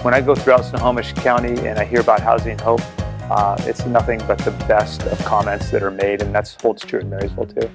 When I go throughout Snohomish County and I hear about Housing Hope, it's nothing but the best of comments that are made, and that holds true in Marysville too.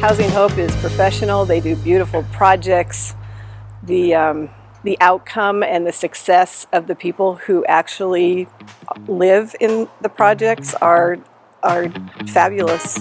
Housing Hope is professional. They do beautiful projects. The outcome and the success of the people who actually live in the projects are fabulous.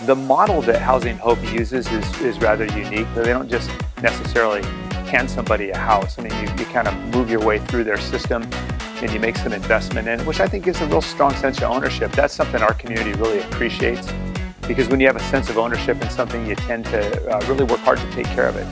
The model that Housing Hope uses is rather unique. They don't just necessarily hand somebody a house. I mean, you kind of move your way through their system and you make some investment in it, which I think gives a real strong sense of ownership. That's something our community really appreciates. because when you have a sense of ownership in something, you tend to really work hard to take care of it.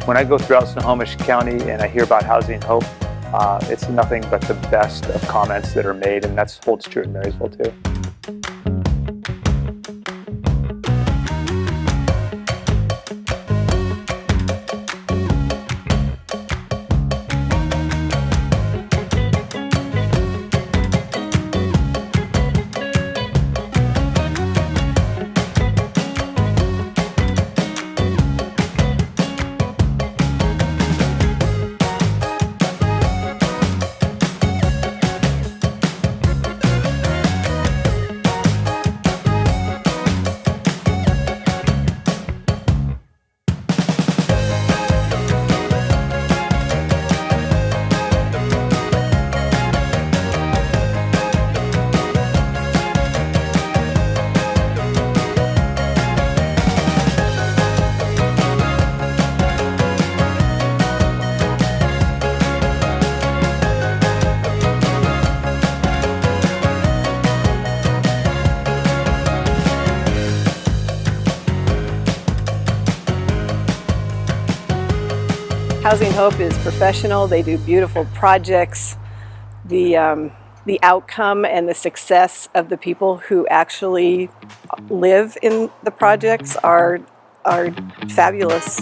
When I go throughout Snohomish County and I hear about Housing Hope, it's nothing but the best of comments that are made, and that holds true in Marysville too. Housing Hope is professional. They do beautiful projects. The outcome and the success of the people who actually live in the projects are fabulous.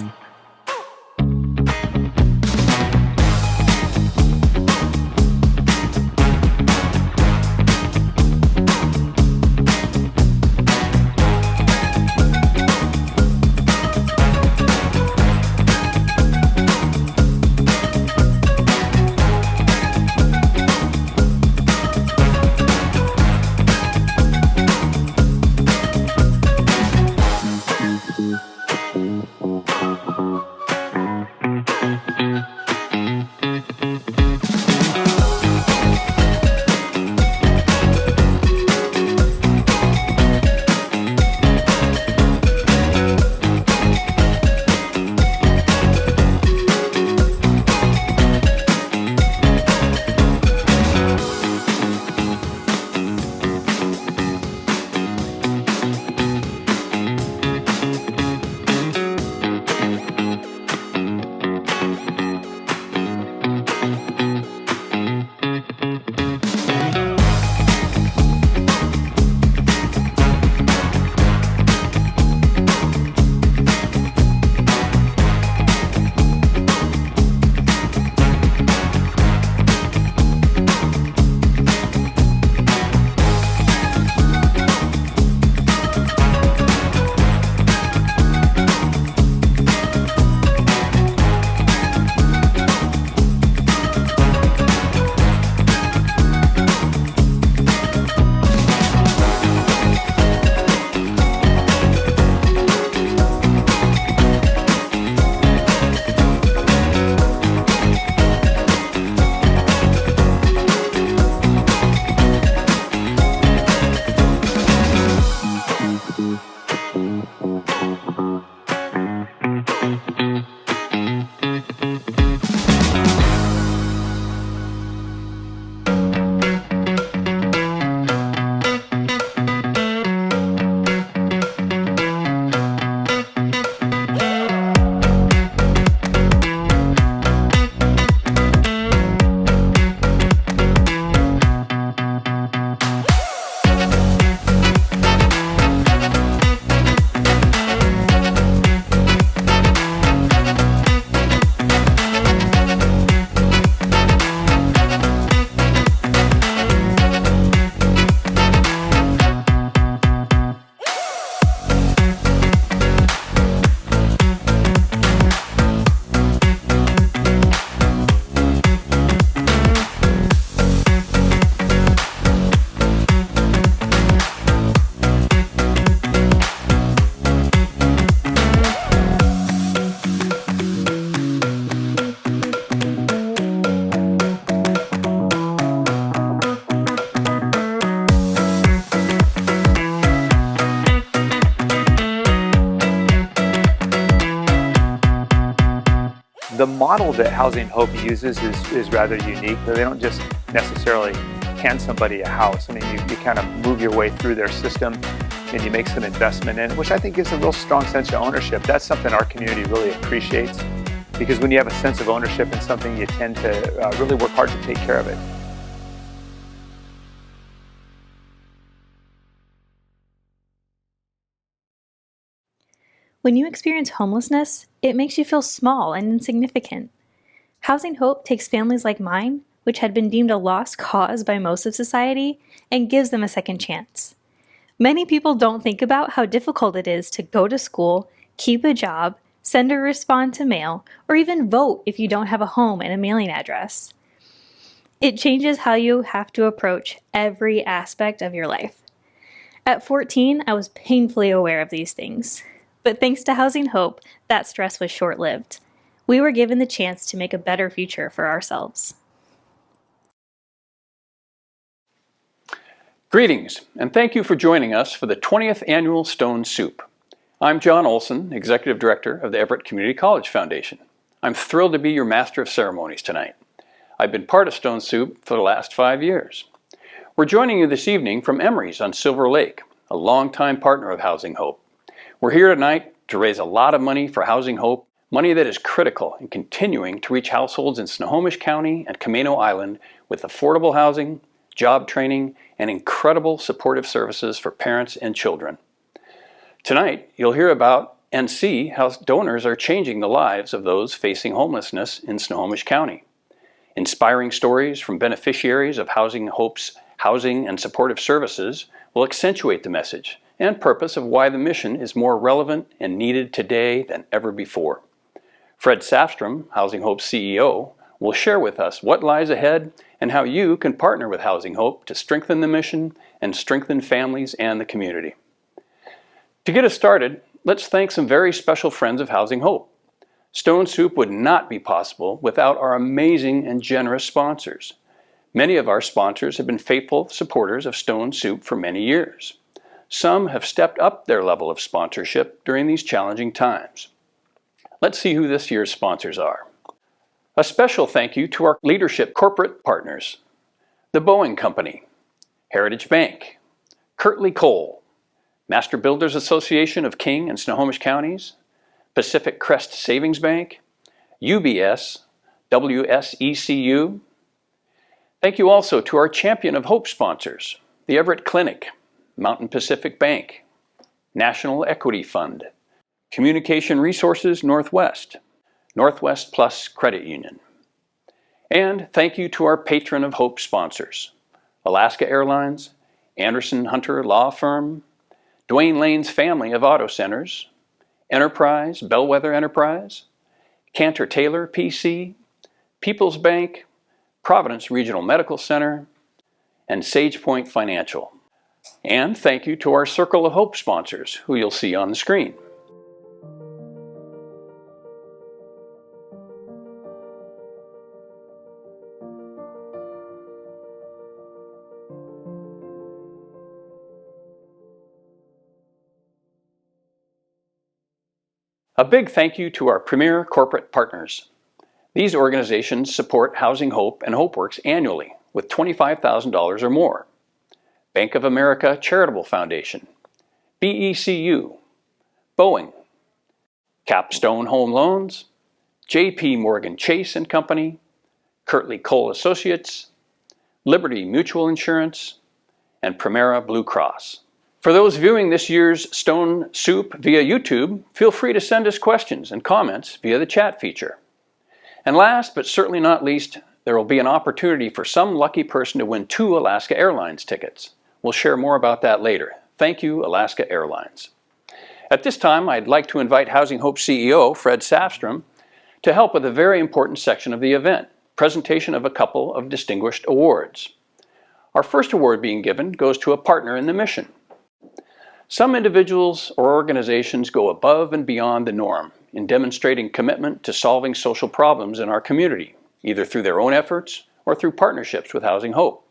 model that Housing Hope uses is rather unique. They don't just necessarily hand somebody a house. I mean, you kind of move your way through their system and you make some investment in it, which I think gives a real strong sense of ownership. That's something our community really appreciates, because when you have a sense of ownership in something, you tend to really work hard to take care of it. When you experience homelessness, it makes you feel small and insignificant. Housing Hope takes families like mine, which had been deemed a lost cause by most of society, and gives them a second chance. Many people don't think about how difficult it is to go to school, keep a job, send or respond to mail, or even vote if you don't have a home and a mailing address. It changes how you have to approach every aspect of your life. At 14, I was painfully aware of these things. But thanks to Housing Hope, that stress was short-lived. We were given the chance to make a better future for ourselves. Greetings, and thank you for joining us for the 20th Annual Stone Soup. I'm John Olson, Executive Director of the Everett Community College Foundation. I'm thrilled to be your Master of Ceremonies tonight. I've been part of Stone Soup for the last 5 years. We're joining you this evening from Emery's on Silver Lake, a longtime partner of Housing Hope. We're here tonight to raise a lot of money for Housing Hope, money that is critical in continuing to reach households in Snohomish County and Camano Island with affordable housing, job training, and incredible supportive services for parents and children. Tonight, you'll hear about and see how donors are changing the lives of those facing homelessness in Snohomish County. Inspiring stories from beneficiaries of Housing Hope's housing and supportive services will accentuate the message and purpose of why the mission is more relevant and needed today than ever before. Fred Safstrom, Housing Hope's CEO, will share with us what lies ahead and how you can partner with Housing Hope to strengthen the mission and strengthen families and the community. To get us started, let's thank some very special friends of Housing Hope. Stone Soup would not be possible without our amazing and generous sponsors. Many of our sponsors have been faithful supporters of Stone Soup for many years. Some have stepped up their level of sponsorship during these challenging times. Let's see who this year's sponsors are. A special thank you to our leadership corporate partners: the Boeing Company, Heritage Bank, Kirtley Cole, Master Builders Association of King and Snohomish Counties, Pacific Crest Savings Bank, UBS, WSECU. Thank you also to our Champion of Hope sponsors, the Everett Clinic, Mountain Pacific Bank, National Equity Fund, Communication Resources Northwest, Northwest Plus Credit Union. And thank you to our Patron of Hope sponsors: Alaska Airlines, Anderson Hunter Law Firm, Dwayne Lane's family of auto centers, Enterprise, Bellwether Enterprise, Cantor Taylor PC, People's Bank, Providence Regional Medical Center, and SagePoint Financial. And thank you to our Circle of Hope sponsors, who you'll see on the screen. A big thank you to our premier corporate partners. These organizations support Housing Hope and HopeWorks annually with $25,000 or more. Bank of America Charitable Foundation, BECU, Boeing, Capstone Home Loans, JP Morgan Chase & Company, Kirtley Cole Associates, Liberty Mutual Insurance, and Primera Blue Cross. For those viewing this year's Stone Soup via YouTube, feel free to send us questions and comments via the chat feature. And last but certainly not least, there will be an opportunity for some lucky person to win 2 Alaska Airlines tickets. We'll share more about that later. Thank you, Alaska Airlines. At this time, I'd like to invite Housing Hope CEO Fred Safstrom to help with a very important section of the event, presentation of a couple of distinguished awards. Our first award being given goes to a partner in the mission. Some individuals or organizations go above and beyond the norm in demonstrating commitment to solving social problems in our community, either through their own efforts or through partnerships with Housing Hope.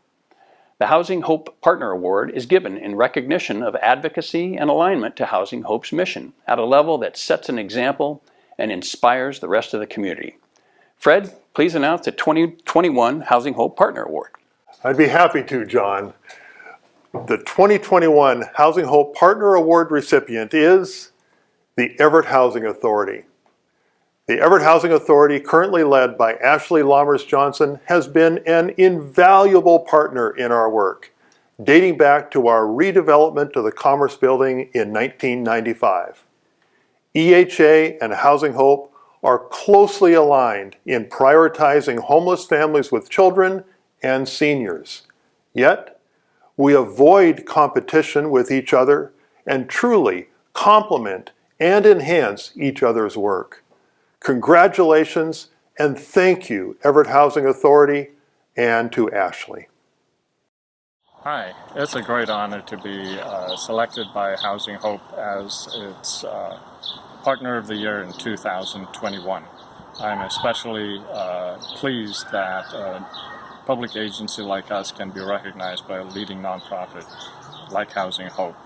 The Housing Hope Partner Award is given in recognition of advocacy and alignment to Housing Hope's mission at a level that sets an example and inspires the rest of the community. Fred, please announce the 2021 Housing Hope Partner Award. I'd be happy to, John. The 2021 Housing Hope Partner Award recipient is the Everett Housing Authority. The Everett Housing Authority, currently led by Ashley Lammers Johnson, has been an invaluable partner in our work, dating back to our redevelopment of the Commerce Building in 1995. EHA and Housing Hope are closely aligned in prioritizing homeless families with children and seniors. Yet, we avoid competition with each other and truly complement and enhance each other's work. Congratulations and thank you, Everett Housing Authority, and to Ashley. Hi, it's a great honor to be selected by Housing Hope as its Partner of the Year in 2021. I'm especially pleased that a public agency like us can be recognized by a leading nonprofit like Housing Hope.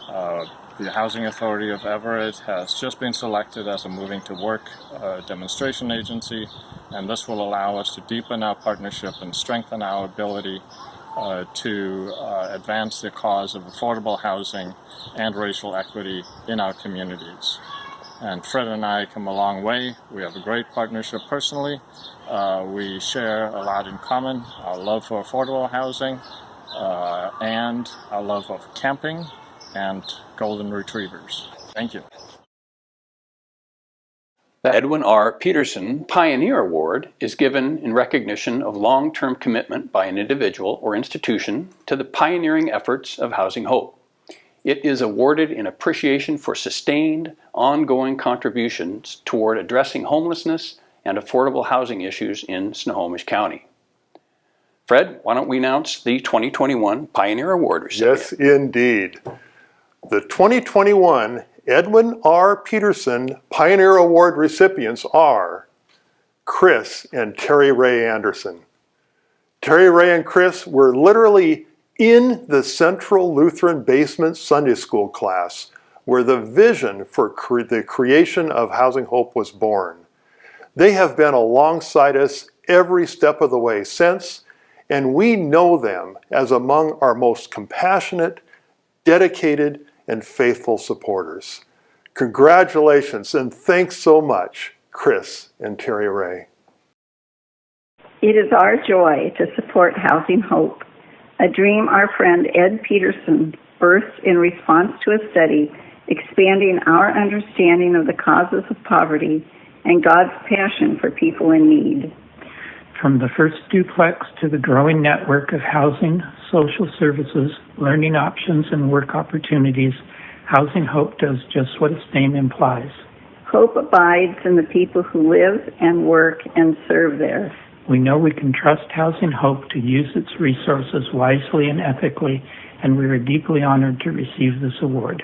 The Housing Authority of Everett has just been selected as a Moving to Work demonstration agency, and this will allow us to deepen our partnership and strengthen our ability to advance the cause of affordable housing and racial equity in our communities. And Fred and I come a long way. We have a great partnership personally. We share a lot in common, our love for affordable housing and our love of camping and golden retrievers. Thank you. The Edwin R. Peterson Pioneer Award is given in recognition of long-term commitment by an individual or institution to the pioneering efforts of Housing Hope. It is awarded in appreciation for sustained, ongoing contributions toward addressing homelessness and affordable housing issues in Snohomish County. Fred, why don't we announce the 2021 Pioneer Award recipient? Yes, indeed. The 2021 Edwin R. Peterson Pioneer Award recipients are Chris and Terry Ray Anderson. Terry Ray and Chris were literally in the Central Lutheran Basement Sunday School class where the vision for the creation of Housing Hope was born. They have been alongside us every step of the way since, and we know them as among our most compassionate, dedicated, and faithful supporters. Congratulations and thanks so much, Chris and Terry Ray. It is our joy to support Housing Hope, a dream our friend Ed Peterson birthed in response to a study expanding our understanding of the causes of poverty and God's passion for people in need. From the first duplex to the growing network of housing, social services, learning options, and work opportunities, Housing Hope does just what its name implies. Hope abides in the people who live and work and serve there. We know we can trust Housing Hope to use its resources wisely and ethically, and we are deeply honored to receive this award.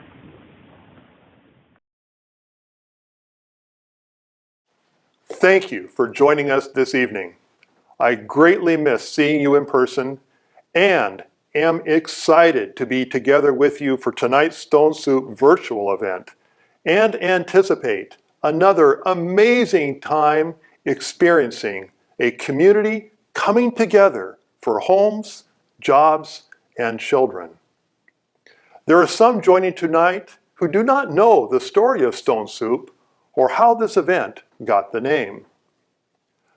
Thank you for joining us this evening. I greatly miss seeing you in person and am excited to be together with you for tonight's Stone Soup virtual event and anticipate another amazing time experiencing a community coming together for homes, jobs, and children. There are some joining tonight who do not know the story of Stone Soup or how this event got the name.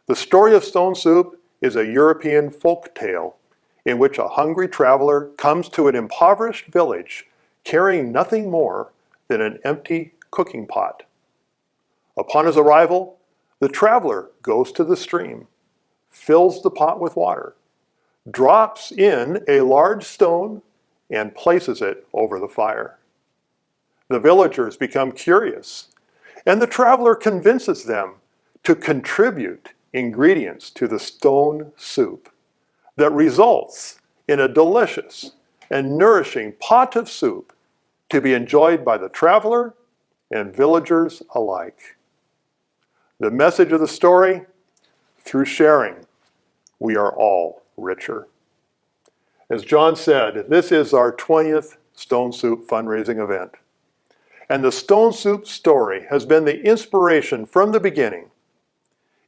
The story of Stone Soup is a European folk tale in which a hungry traveler comes to an impoverished village carrying nothing more than an empty cooking pot. Upon his arrival, the traveler goes to the stream, fills the pot with water, drops in a large stone, and places it over the fire. The villagers become curious, and the traveler convinces them to contribute ingredients to the stone soup that results in a delicious and nourishing pot of soup to be enjoyed by the traveler and villagers alike. The message of the story: through sharing, we are all richer. As John said, this is our 20th Stone Soup fundraising event. And the Stone Soup story has been the inspiration from the beginning.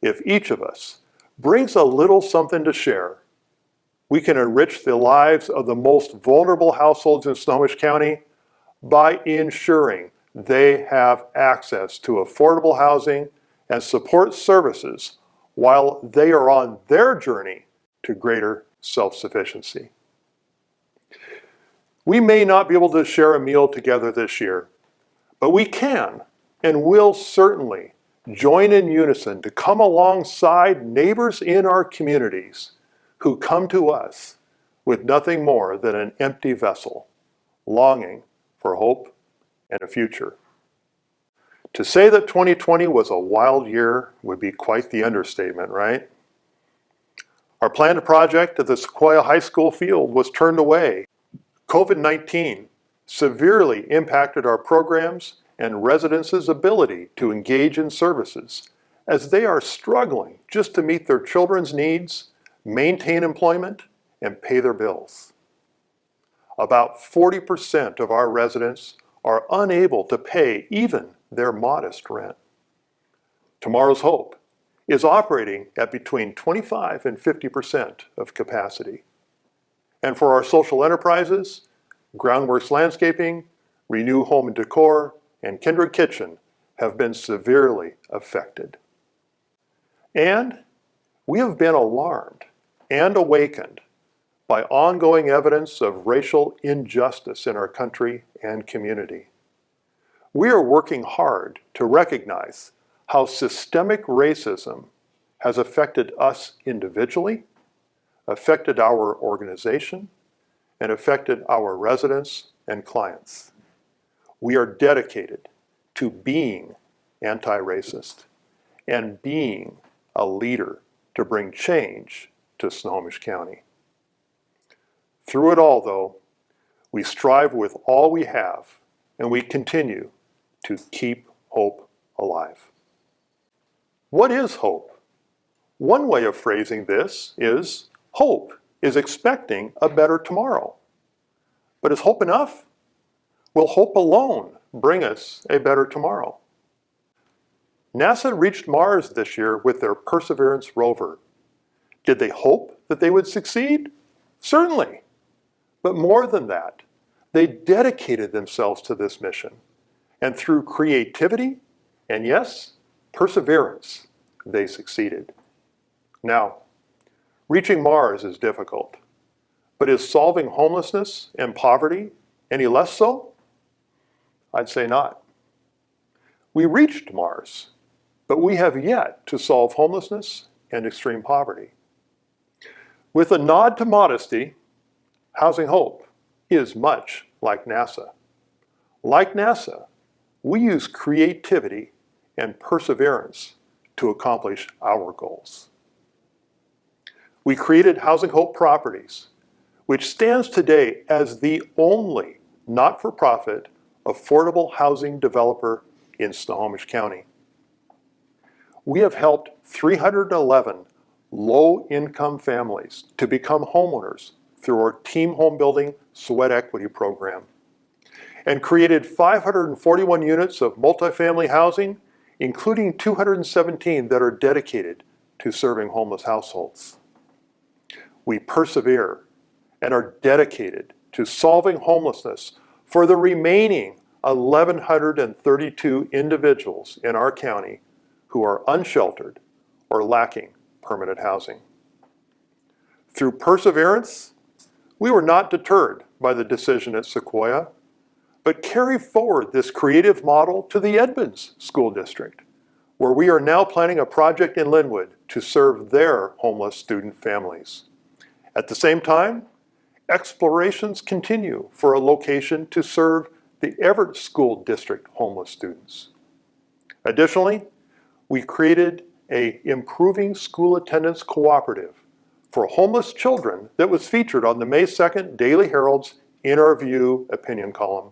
if each of us brings a little something to share, we can enrich the lives of the most vulnerable households in Snohomish County by ensuring they have access to affordable housing and support services while they are on their journey to greater self-sufficiency. We may not be able to share a meal together this year, but we can and will certainly join in unison to come alongside neighbors in our communities who come to us with nothing more than an empty vessel, longing for hope and a future. To say that 2020 was a wild year would be quite the understatement, right? Our planned project at the Sequoia High School field was turned away. COVID-19 severely impacted our programs and residents' ability to engage in services as they are struggling just to meet their children's needs, maintain employment, and pay their bills. About 40% of our residents are unable to pay even their modest rent. Tomorrow's Hope is operating at between 25 and 50% of capacity. And for our social enterprises, Groundworks Landscaping, Renew Home and Decor, and Kindred Kitchen have been severely affected. And we have been alarmed and awakened by ongoing evidence of racial injustice in our country and community. We are working hard to recognize how systemic racism has affected us individually, affected our organization, and affected our residents and clients. We are dedicated to being anti-racist and being a leader to bring change to Snohomish County. Through it all, though, we strive with all we have, and we continue to keep hope alive. What is hope? One way of phrasing this is hope is expecting a better tomorrow. But is hope enough? Will hope alone bring us a better tomorrow? NASA reached Mars this year with their Perseverance rover. Did they hope that they would succeed? Certainly. But more than that, they dedicated themselves to this mission. And through creativity, and yes, perseverance, they succeeded. Now, reaching Mars is difficult, but is solving homelessness and poverty any less so? I'd say not. We reached Mars, but we have yet to solve homelessness and extreme poverty. With a nod to modesty, Housing Hope is much like NASA. Like NASA, we use creativity and perseverance to accomplish our goals. We created Housing Hope Properties, which stands today as the only not-for-profit affordable housing developer in Snohomish County. We have helped 311 low-income families to become homeowners through our Team Home Building Sweat Equity program, and created 541 units of multifamily housing, including 217 that are dedicated to serving homeless households. We persevere and are dedicated to solving homelessness for the remaining 1,132 individuals in our county who are unsheltered or lacking permanent housing. Through perseverance, we were not deterred by the decision at Sequoia, but carry forward this creative model to the Edmonds School District, where we are now planning a project in Linwood to serve their homeless student families. At the same time, explorations continue for a location to serve the Everett School District homeless students. Additionally, we created an Improving School Attendance Cooperative for homeless children that was featured on the May 2nd Daily Herald's In Our View opinion column.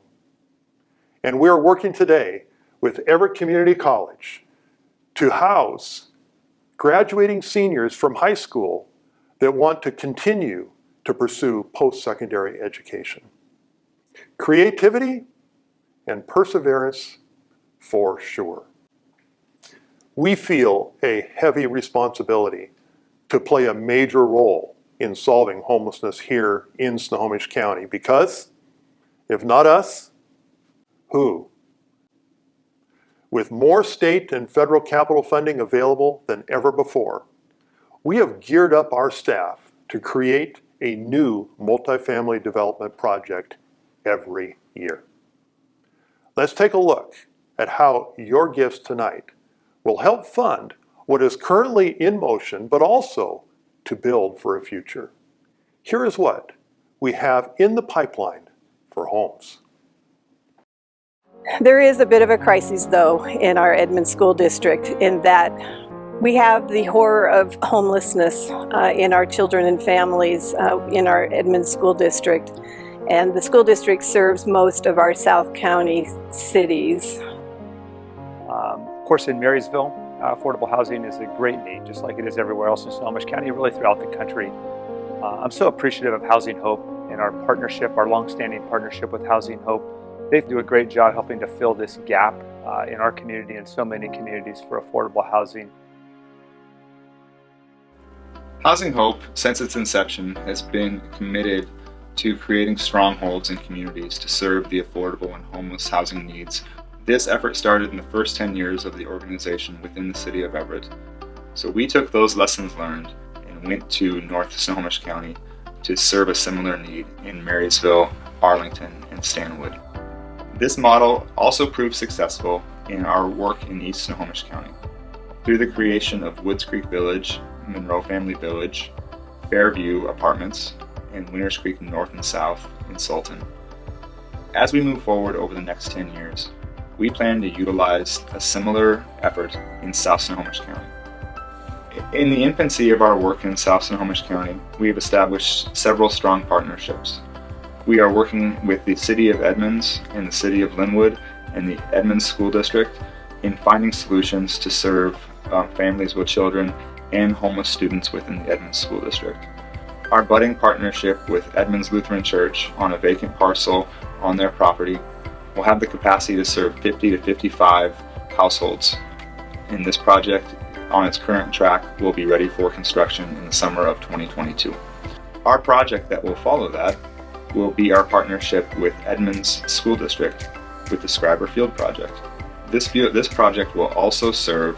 And we are working today with Everett Community College to house graduating seniors from high school that want to continue to pursue post-secondary education. Creativity and perseverance for sure. we feel a heavy responsibility to play a major role in solving homelessness here in Snohomish County, because if not us, who? With more state and federal capital funding available than ever before, we have geared up our staff to create a new multifamily development project every year. Let's take a look at how your gifts tonight will help fund what is currently in motion, but also to build for a future. Here is what we have in the pipeline for homes. There is a bit of a crisis, though, in our Edmond School District in that we have the horror of homelessness in our children and families in our Edmond School District. And the school district serves most of our South County cities. Of course, in Marysville, affordable housing is a great need, just like it is everywhere else in Snohomish County, really throughout the country. I'm so appreciative of Housing Hope and our partnership, our longstanding partnership with Housing Hope. They do a great job helping to fill this gap in our community and so many communities for affordable housing. Housing Hope, since its inception, has been committed to creating strongholds in communities to serve the affordable and homeless housing needs. This effort started in the first 10 years of the organization within the city of Everett. So we took those lessons learned and went to North Snohomish County to serve a similar need in Marysville, Arlington, and Stanwood. This model also proved successful in our work in East Snohomish County through the creation of Woods Creek Village, Monroe Family Village, Fairview Apartments, and Winners Creek North and South in Sultan. As we move forward over the next 10 years, we plan to utilize a similar effort in South Snohomish County. In the infancy of our work in South Snohomish County, we have established several strong partnerships. We are working with the City of Edmonds and the City of Linwood and the Edmonds School District in finding solutions to serve families with children and homeless students within the Edmonds School District. Our budding partnership with Edmonds Lutheran Church on a vacant parcel on their property will have the capacity to serve 50 to 55 households. And this project, on its current track, will be ready for construction in the summer of 2022. Our project that will follow that will be our partnership with Edmonds School District with the Scriber Field Project. This project will also serve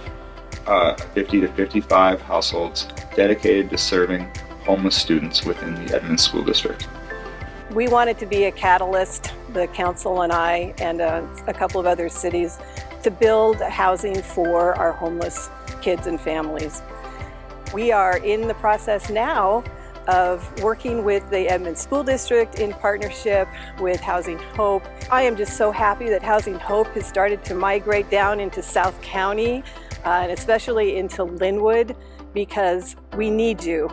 50 to 55 households dedicated to serving homeless students within the Edmonds School District. We wanted to be a catalyst, the council and I, and a couple of other cities, to build housing for our homeless kids and families. We are in the process now of working with the Edmonds School District in partnership with Housing Hope. I am just so happy that Housing Hope has started to migrate down into South County and especially into Linwood, because we need you.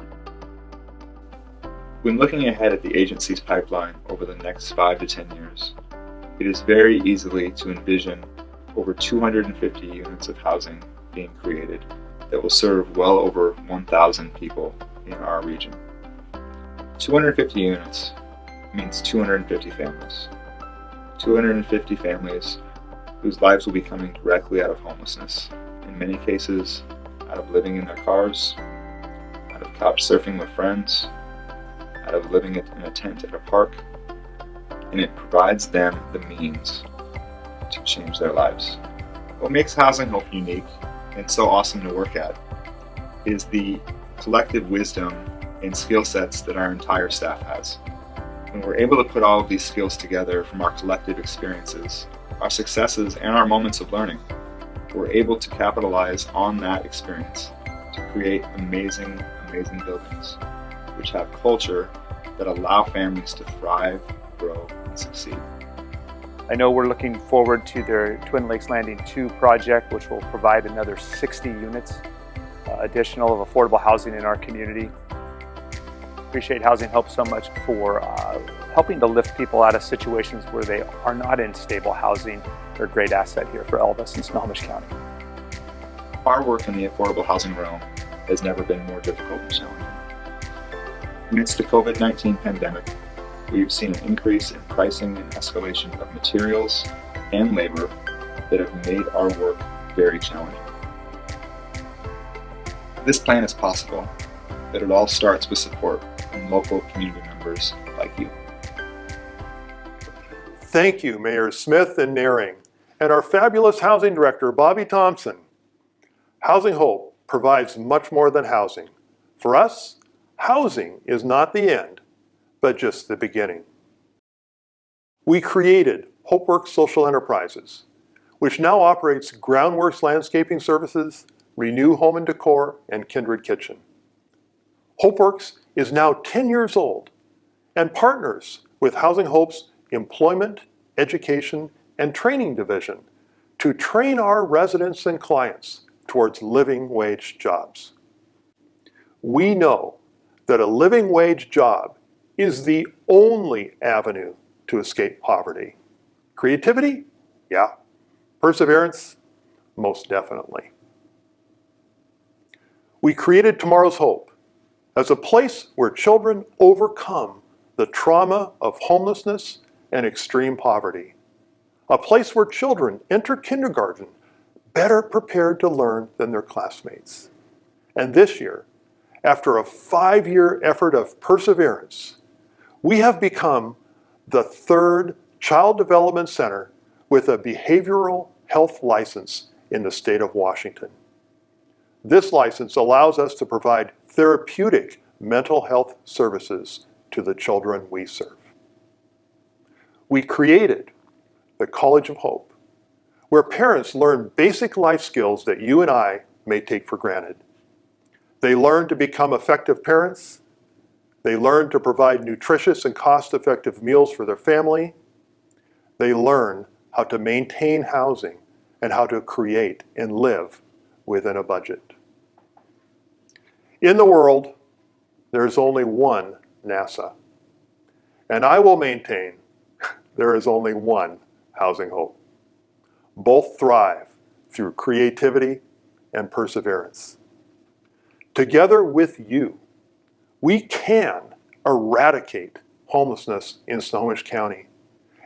When looking ahead at the agency's pipeline over the next 5 to 10 years, it is very easily to envision over 250 units of housing being created that will serve well over 1,000 people in our region. 250 units means 250 families. 250 families whose lives will be coming directly out of homelessness, in many cases out of living in their cars, out of couch surfing with friends, out of living in a tent at a park, and it provides them the means to change their lives. What makes Housing Hope unique and so awesome to work at is the collective wisdom and skill sets that our entire staff has. When we're able to put all of these skills together from our collective experiences, our successes, and our moments of learning, we're able to capitalize on that experience to create amazing, amazing buildings which have culture that allow families to thrive, grow, and succeed. I know we're looking forward to their Twin Lakes Landing 2 project, which will provide another 60 units additional of affordable housing in our community. Appreciate Housing Hope so much for helping to lift people out of situations where they are not in stable housing. They're a great asset here for all of us in Snohomish County. Our work in the affordable housing realm has never been more difficult and challenging. Amidst the COVID-19 pandemic, we've seen an increase in pricing and escalation of materials and labor that have made our work very challenging. This plan is possible, but it all starts with support from local community members like you. Thank you, Mayor Smith and Naring, and our fabulous Housing Director, Bobby Thompson. Housing Hope provides much more than housing. For us, housing is not the end, but just the beginning. We created HopeWorks Social Enterprises, which now operates Groundworks Landscaping Services, Renew Home and Decor, and Kindred Kitchen. HopeWorks is now 10 years old and partners with Housing Hope's Employment, Education, and Training Division to train our residents and clients towards living wage jobs. We know that a living wage job is the only avenue to escape poverty. Creativity? Yeah. Perseverance? Most definitely. We created Tomorrow's Hope as a place where children overcome the trauma of homelessness and extreme poverty. A place where children enter kindergarten better prepared to learn than their classmates. And this year, after a 5-year effort of perseverance, we have become the 3rd child development center with a behavioral health license in the state of Washington. This license allows us to provide therapeutic mental health services to the children we serve. We created the College of Hope, where parents learn basic life skills that you and I may take for granted. They learn to become effective parents. They learn to provide nutritious and cost-effective meals for their family. They learn how to maintain housing and how to create and live within a budget. In the world, there is only one NASA. And I will maintain there is only one Housing Hope. Both thrive through creativity and perseverance. Together with you, we can eradicate homelessness in Snohomish County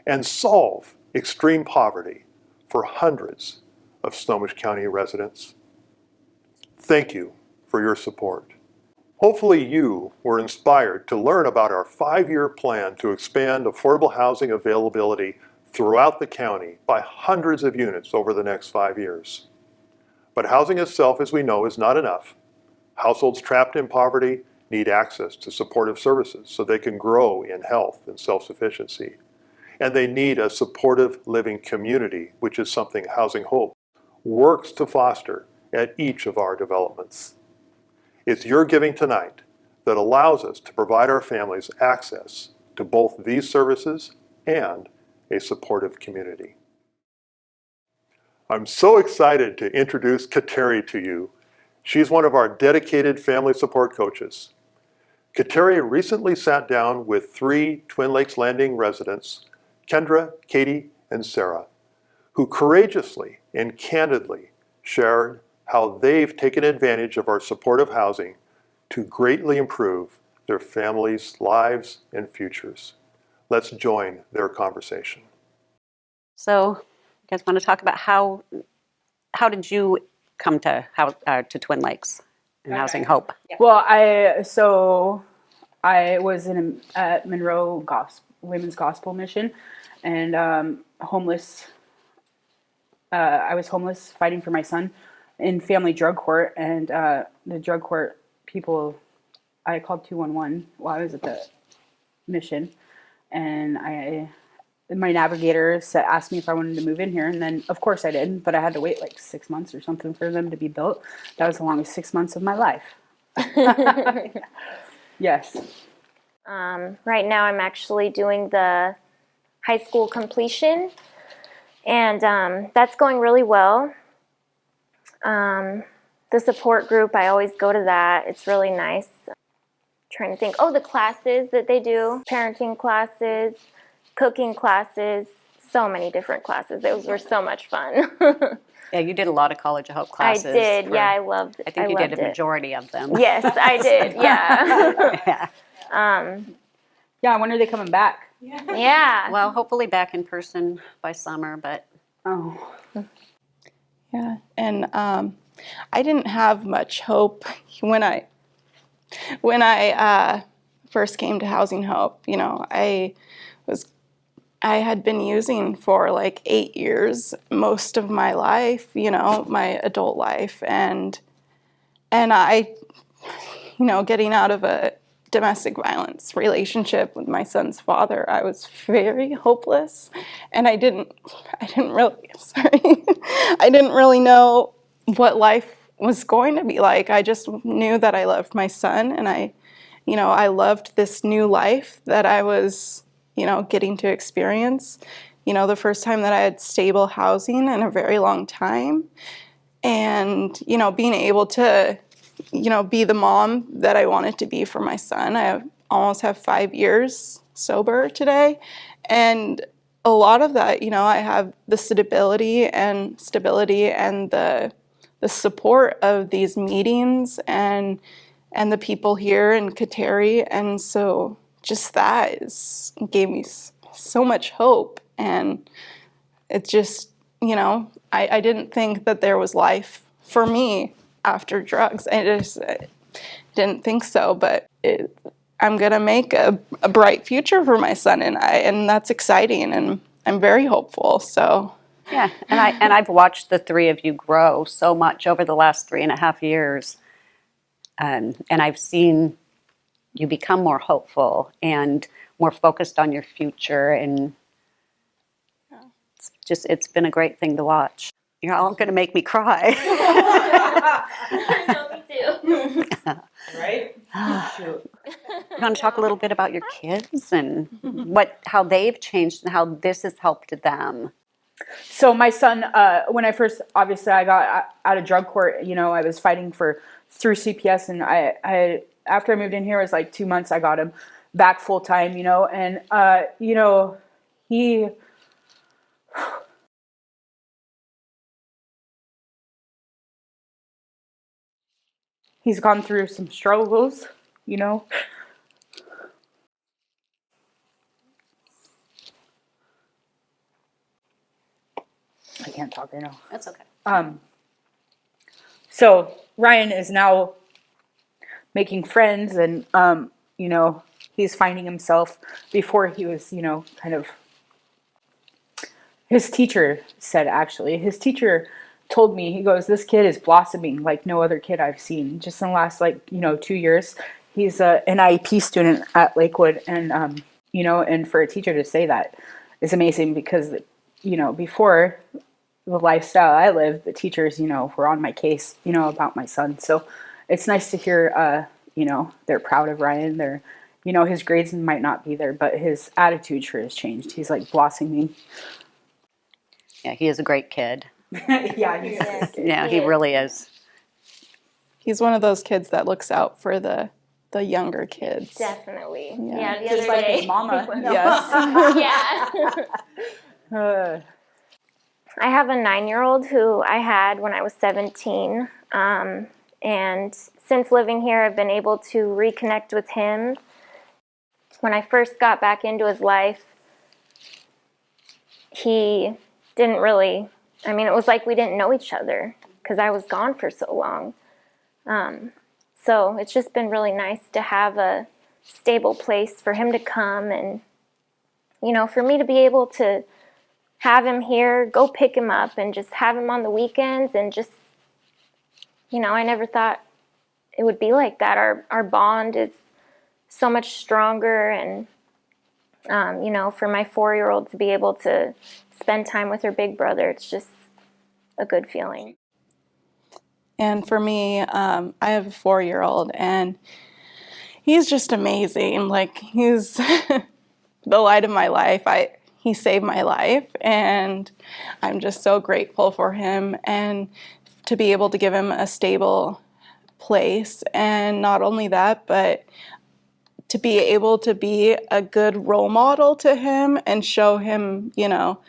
and solve extreme poverty for hundreds of Snohomish County residents. Thank you for your support. Hopefully you were inspired to learn about our 5-year plan to expand affordable housing availability throughout the county by hundreds of units over the next 5 years. But housing itself, as we know, is not enough. Households trapped in poverty need access to supportive services so they can grow in health and self-sufficiency. And they need a supportive living community, which is something Housing Hope works to foster at each of our developments. It's your giving tonight that allows us to provide our families access to both these services and a supportive community. I'm so excited to introduce Kateri to you. She's one of our dedicated family support coaches. Kateri recently sat down with 3 Twin Lakes Landing residents, Kendra, Katie, and Sarah, who courageously and candidly shared how they've taken advantage of our supportive housing to greatly improve their families' lives and futures. Let's join their conversation. So, you guys want to talk about how did you come to Twin Lakes and Housing Hope? Well, I was in at Monroe Women's Gospel Mission, and homeless. I was homeless, fighting for my son in family drug court, and the drug court people. I called 211 while I was at the mission, and my navigator asked me if I wanted to move in here, and then of course I did, but I had to wait like 6 months or something for them to be built. That was the longest 6 months of my life. Yes. Right now I'm actually doing the high school completion, and that's going really well. The support group, I always go to that. It's really nice. Trying to think, the classes that they do, parenting classes, cooking classes, so many different classes. Those were so much fun. Yeah, you did a lot of College of Hope classes. I did, yeah, I loved it. I think you did a majority of them. Yes, I did, yeah. Yeah, when are they coming back? Yeah. Well, hopefully back in person by summer, but... Oh. Yeah, and I didn't have much hope when I first came to Housing Hope. You know, I had been using for like 8 years, most of my life, you know, my adult life, and I, you know, getting out of a domestic violence relationship with my son's father, I was very hopeless, and I didn't really know what life was going to be like. I just knew that I loved my son, and I loved this new life that I was, you know, getting to experience. You know, the first time that I had stable housing in a very long time, and, you know, being able to, you know, be the mom that I wanted to be for my son. Almost have 5 years sober today, and a lot of that, you know, I have the stability and the support of these meetings and the people here in Kateri, and so just gave me so much hope. And it just, you know, I didn't think that there was life for me after drugs. I just didn't think so, but I'm gonna make a bright future for my son and I, and that's exciting, and I'm very hopeful. So Yeah, and I've watched the three of you grow so much over the last 3.5 years, and I've seen you become more hopeful and more focused on your future, and it's been a great thing to watch. You're all going to make me cry. No, me too. Right? You want to talk a little bit about your kids and how they've changed and how this has helped them? So my son, when I first, obviously I got out of drug court, you know, I was fighting through CPS, and I after I moved in here, it was like 2 months, I got him back full time, you know, and, you know, he's gone through some struggles, you know. I can't talk right now. That's okay. So Ryan is now making friends, and, you know, he's finding himself. Before, he was, you know, kind of, his teacher told me, he goes, this kid is blossoming like no other kid I've seen just in the last, like, you know, 2 years. He's an IEP student at Lakewood, and, you know, and for a teacher to say that is amazing, because, you know, before the lifestyle I lived, the teachers, you know, were on my case, you know, about my son. So it's nice to hear, you know, they're proud of Ryan. You know, his grades might not be there, but his attitude sure has changed. He's like blossoming. Yeah, he is a great kid. Yeah, he's a great kid. Yeah, he really is. he's one of those kids that looks out for the younger kids. Definitely. Yeah. Yeah, the Just other like day. his mama. Yes. Yeah. I have a 9-year-old who I had when I was 17. And since living here, I've been able to reconnect with him. When I first got back into his life, he didn't really, I mean, it was like we didn't know each other because I was gone for so long. So it's just been really nice to have a stable place for him to come, and, you know, for me to be able to have him here, go pick him up, and just have him on the weekends, and just, you know, I never thought it would be like that. Our bond is so much stronger, and, you know, for my 4-year-old to be able to spend time with her big brother, it's just a good feeling. And for me, I have a 4-year-old, and he's just amazing. Like, he's the light of my life. He saved my life, and I'm just so grateful for him, and to be able to give him a stable place. And not only that, but to be able to be a good role model to him and show him, you know,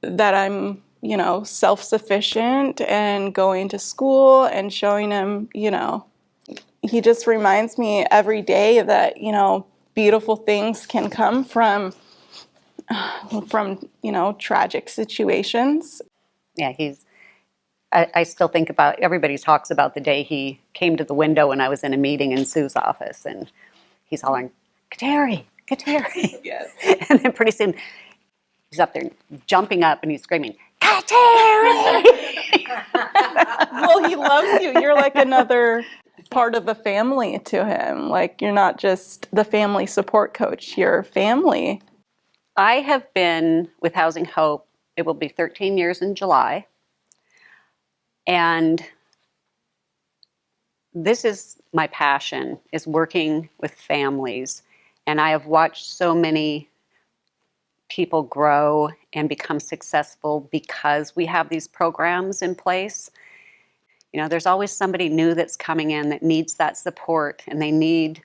that I'm, you know, self-sufficient and going to school, and showing him, you know, he just reminds me every day that, you know, beautiful things can come from, you know, tragic situations. Yeah, I still think about, everybody talks about the day he came to the window when I was in a meeting in Sue's office, and he's hollering, Kateri, Kateri. Yes. And then pretty soon, he's up there jumping up and he's screaming, Kateri! Well, he loves you. You're like another part of the family to him. Like, you're not just the family support coach, you're family. I have been with Housing Hope, it will be 13 years in July. And this is my passion, is working with families. And I have watched so many people grow and become successful because we have these programs in place. You know, there's always somebody new that's coming in that needs that support, and they need,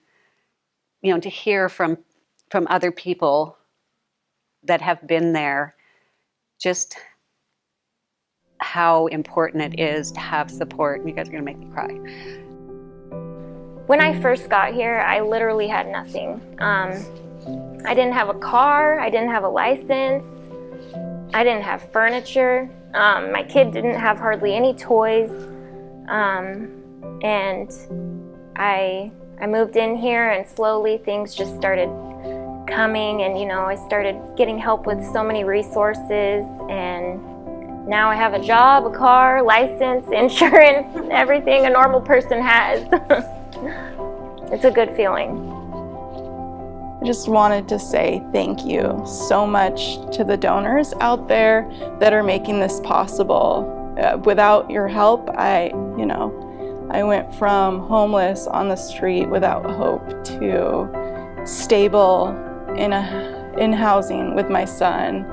you know, to hear from other people that have been there, just how important it is to have support. You guys are going to make me cry. When I first got here, I literally had nothing. I didn't have a car, I didn't have a license, I didn't have furniture, my kid didn't have hardly any toys, and I moved in here, and slowly things just started coming, and you know, I started getting help with so many resources, and now I have a job, a car, license, insurance, everything a normal person has. It's a good feeling. I just wanted to say thank you so much to the donors out there that are making this possible. Without your help, I went from homeless on the street without hope to stable in housing with my son.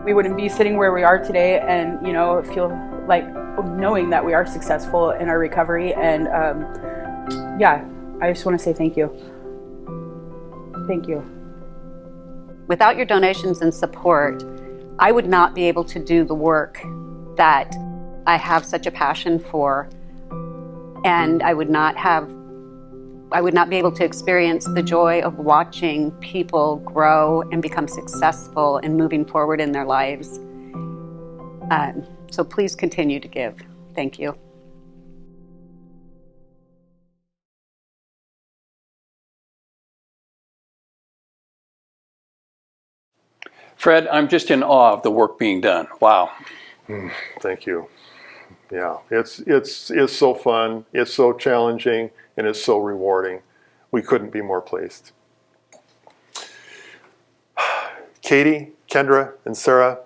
We wouldn't be sitting where we are today, and you know, feel like knowing that we are successful in our recovery. And yeah, I just want to say thank you. Thank you. Without your donations and support, I would not be able to do the work that I have such a passion for, and I would not be able to experience the joy of watching people grow and become successful and moving forward in their lives. So please continue to give. Thank you. Fred, I'm just in awe of the work being done. Wow. Thank you. Yeah, it's so fun, it's so challenging, and it's so rewarding. We couldn't be more pleased. Katie, Kendra, and Sarah,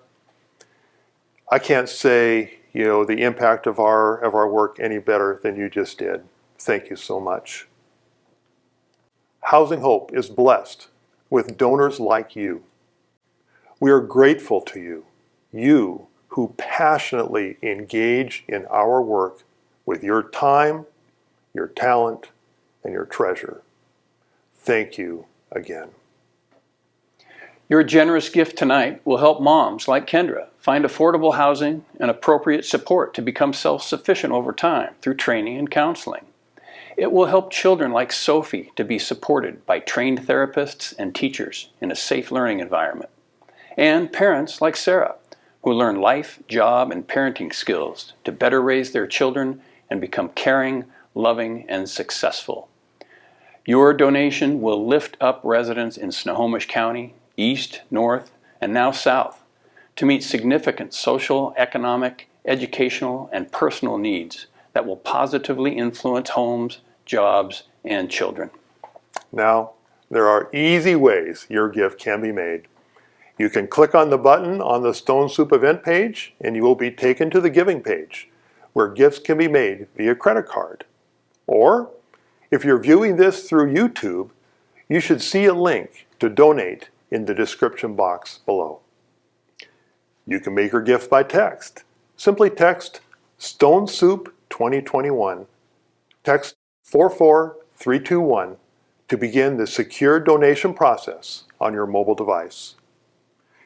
I can't say, you know, the impact of our work any better than you just did. Thank you so much. Housing Hope is blessed with donors like you. We are grateful to you, you who passionately engage in our work with your time, your talent, and your treasure. Thank you again. Your generous gift tonight will help moms like Kendra find affordable housing and appropriate support to become self-sufficient over time through training and counseling. It will help children like Sophie to be supported by trained therapists and teachers in a safe learning environment. And parents like Sarah, who learn life, job, and parenting skills to better raise their children and become caring, loving, and successful. Your donation will lift up residents in Snohomish County, East, North, and now South, to meet significant social, economic, educational, and personal needs that will positively influence homes, jobs, and children. Now, there are easy ways your gift can be made. You can click on the button on the Stone Soup event page, and you will be taken to the giving page, where gifts can be made via credit card. Or, if you're viewing this through YouTube, you should see a link to donate in the description box below. You can make your gift by text. Simply text Stone Soup 2021, text 44321 to begin the secure donation process on your mobile device.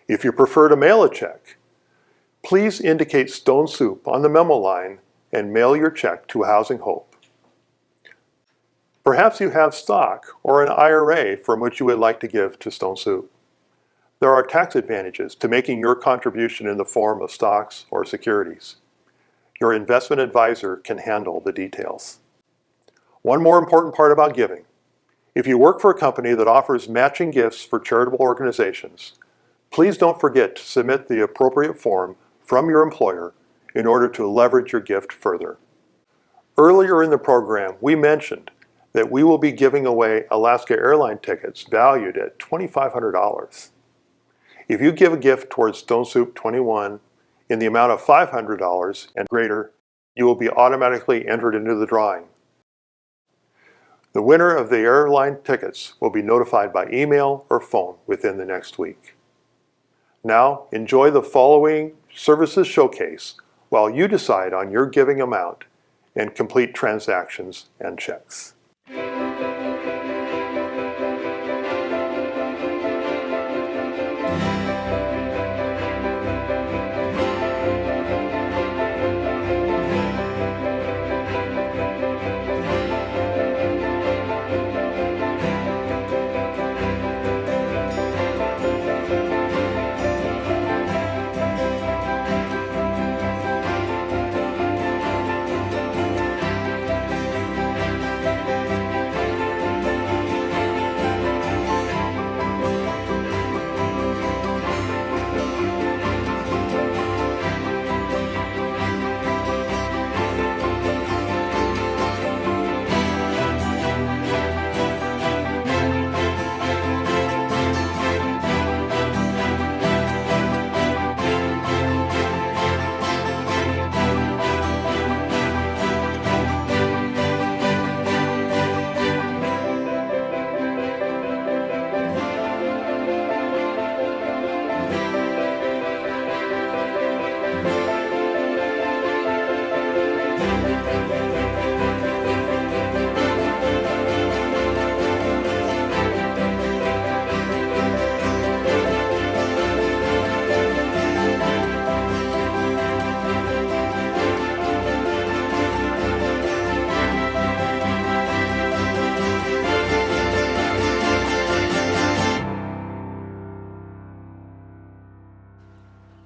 If you prefer to mail a check, please indicate Stone Soup on the memo line and mail your check to Housing Hope. Perhaps you have stock or an IRA from which you would like to give to Stone Soup. There are tax advantages to making your contribution in the form of stocks or securities. Your investment advisor can handle the details. One more important part about giving. If you work for a company that offers matching gifts for charitable organizations, please don't forget to submit the appropriate form from your employer in order to leverage your gift further. Earlier in the program, we mentioned that we will be giving away Alaska airline tickets valued at $2,500. If you give a gift towards Stone Soup 21 in the amount of $500 and greater, you will be automatically entered into the drawing. The winner of the airline tickets will be notified by email or phone within the next week. Now, enjoy the following services showcase while you decide on your giving amount and complete transactions and checks.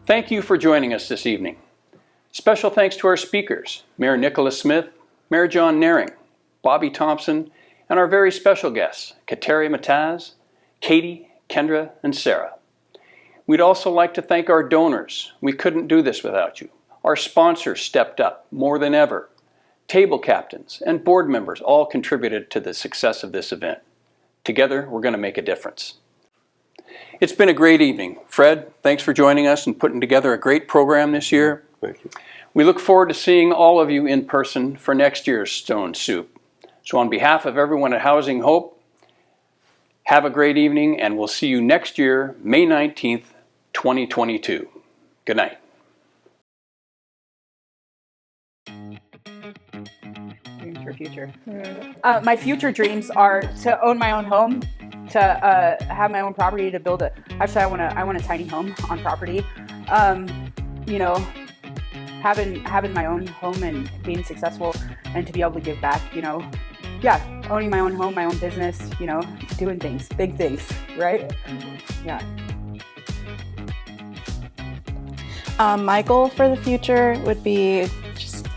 Thank you for joining us this evening. Special thanks to our speakers, Mayor Nicholas Smith, Mayor John Naring, Bobby Thompson, and our very special guests, Kateri Mataz, Katie, Kendra, and Sarah. We'd also like to thank our donors. We couldn't do this without you. Our sponsors stepped up more than ever. Table captains and board members all contributed to the success of this event. Together, we're going to make a difference. It's been a great evening. Fred, thanks for joining us and putting together a great program this year. Thank you. We look forward to seeing all of you in person for next year's Stone Soup. So on behalf of everyone at Housing Hope, have a great evening, and we'll see you next year, May 19th, 2022. Good night. Dreams for future. My future dreams are to own my own home, to have my own property, to build actually I want a tiny home on property. You know, having my own home and being successful and to be able to give back, you know. Yeah, owning my own home, my own business, you know, doing things, big things, right? Yeah. My goal for the future would be just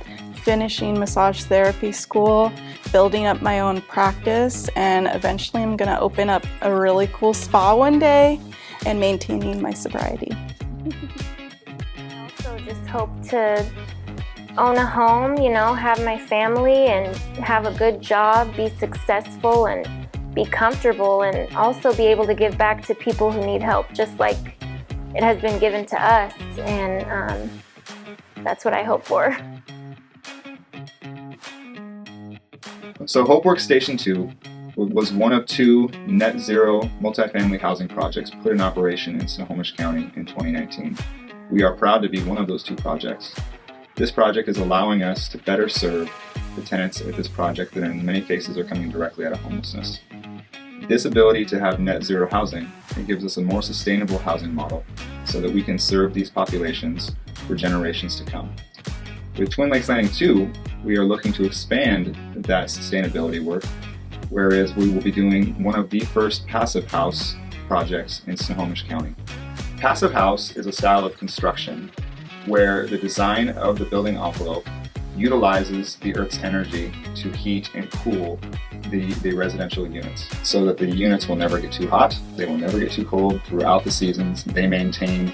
finishing massage therapy school, building up my own practice, and eventually I'm going to open up a really cool spa one day and maintaining my sobriety. I also just hope to own a home, you know, have my family and have a good job, be successful and be comfortable, and also be able to give back to people who need help, just like it has been given to us. And that's what I hope for. So Hope Workstation 2 was one of 2 net zero multifamily housing projects put in operation in Snohomish County in 2019. We are proud to be one of those 2 projects. This project is allowing us to better serve the tenants at this project that in many cases are coming directly out of homelessness. This ability to have net zero housing, it gives us a more sustainable housing model so that we can serve these populations for generations to come. With Twin Lakes Landing 2, we are looking to expand that sustainability work, whereas we will be doing one of the first passive house projects in Snohomish County. Passive house is a style of construction where the design of the building envelope utilizes the Earth's energy to heat and cool the residential units, so that the units will never get too hot, they will never get too cold throughout the seasons. They maintain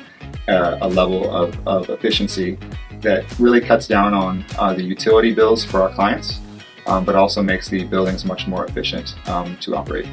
a level of efficiency that really cuts down on the utility bills for our clients, but also makes the buildings much more efficient to operate.